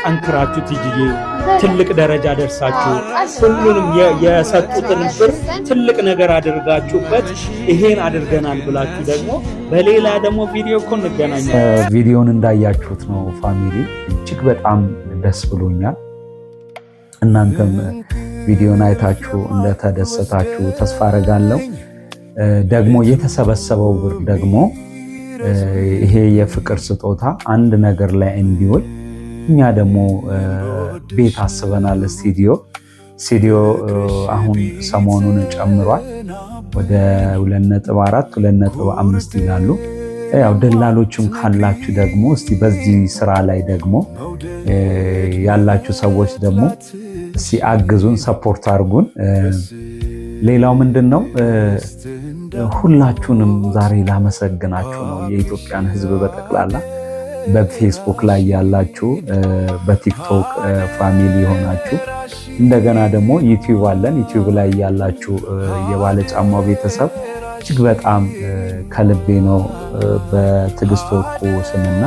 ጠንክራችሁ ትይዬ ትልቅ ደረጃ ደርሳችሁ ሁሉንም የሰጡትን ብር ትልቅ ነገር አድርጋችሁበት ይሄን አድርገናል ብላችሁ ደግሞ በሌላ ደግሞ ቪዲዮ እኮ እንገናኛለን። ቪዲዮን እንዳያችሁት ነው ፋሚሊ፣ እጅግ በጣም ደስ ብሎኛል። እናንተም ቪዲዮን አይታችሁ እንደተደሰታችሁ ተስፋ አደርጋለሁ። ደግሞ የተሰበሰበው ብር ደግሞ ይሄ የፍቅር ስጦታ አንድ ነገር ላይ እንዲውል እኛ ደግሞ ቤት አስበናል። ስቱዲዮ አሁን ሰሞኑን ጨምሯል። ወደ 2.4 2.5 ይላሉ። ያው ደላሎችም ካላችሁ ደግሞ እስቲ በዚህ ስራ ላይ ደግሞ ያላችሁ ሰዎች ደግሞ እስቲ አግዙን፣ ሰፖርት አድርጉን። ሌላው ምንድነው ሁላችሁንም ዛሬ ላመሰግናችሁ ነው። የኢትዮጵያን ሕዝብ በጠቅላላ በፌስቡክ ላይ ያላችሁ፣ በቲክቶክ ፋሚሊ ሆናችሁ፣ እንደገና ደግሞ ዩቲዩብ አለን። ዩቲዩብ ላይ ያላችሁ የባለጫማው ቤተሰብ እጅግ በጣም ከልቤ ነው በትዕግስት ወርቁ ስምና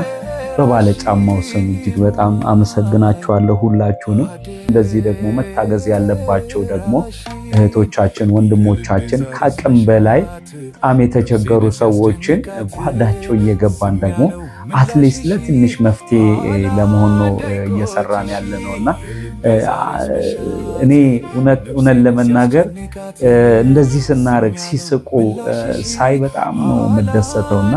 በባለጫማው ስም እጅግ በጣም አመሰግናችኋለሁ ሁላችሁንም። እንደዚህ ደግሞ መታገዝ ያለባቸው ደግሞ እህቶቻችን፣ ወንድሞቻችን ከአቅም በላይ በጣም የተቸገሩ ሰዎችን ጓዳቸው እየገባን ደግሞ አትሊስት ለትንሽ መፍትሄ ለመሆን ነው እየሰራን ያለ ነውና እኔ እውነት ለመናገር እንደዚህ ስናደርግ ሲስቁ ሳይ በጣም ነው የምደሰተውና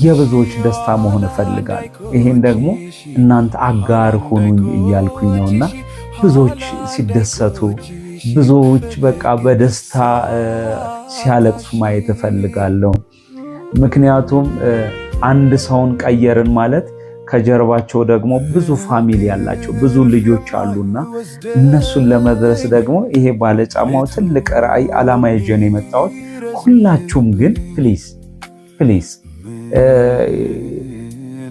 የብዙዎች ደስታ መሆን እፈልጋለሁ። ይሄን ደግሞ እናንተ አጋር ሁኑኝ እያልኩኝ ነውና ብዙዎች ሲደሰቱ፣ ብዙዎች በቃ በደስታ ሲያለቅሱ ማየት እፈልጋለሁ። ምክንያቱም አንድ ሰውን ቀየርን ማለት ከጀርባቸው ደግሞ ብዙ ፋሚሊ ያላቸው ብዙ ልጆች አሉና እነሱን ለመድረስ ደግሞ ይሄ ባለጫማው ትልቅ ራዕይ ዓላማ ይዤ ነው የመጣሁት። ሁላችሁም ግን ፕሊዝ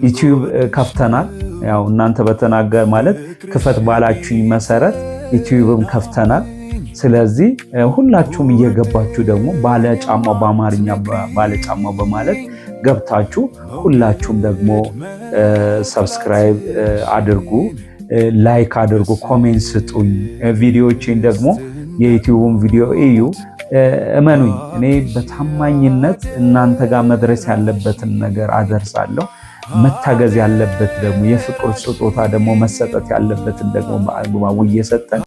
ዩቲዩብ ከፍተናል። ያው እናንተ በተናገር ማለት ክፈት ባላችሁኝ መሰረት ዩቲዩብም ከፍተናል። ስለዚህ ሁላችሁም እየገባችሁ ደግሞ ባለጫማው በአማርኛ ባለጫማው በማለት ገብታችሁ ሁላችሁም ደግሞ ሰብስክራይብ አድርጉ፣ ላይክ አድርጉ፣ ኮሜንት ስጡኝ። ቪዲዮዎችን ደግሞ የዩቲዩብን ቪዲዮ እዩ። እመኑኝ እኔ በታማኝነት እናንተ ጋር መድረስ ያለበትን ነገር አደርሳለሁ። መታገዝ ያለበት ደግሞ የፍቅር ስጦታ ደግሞ መሰጠት ያለበትን ደግሞ በአግባቡ እየሰጠን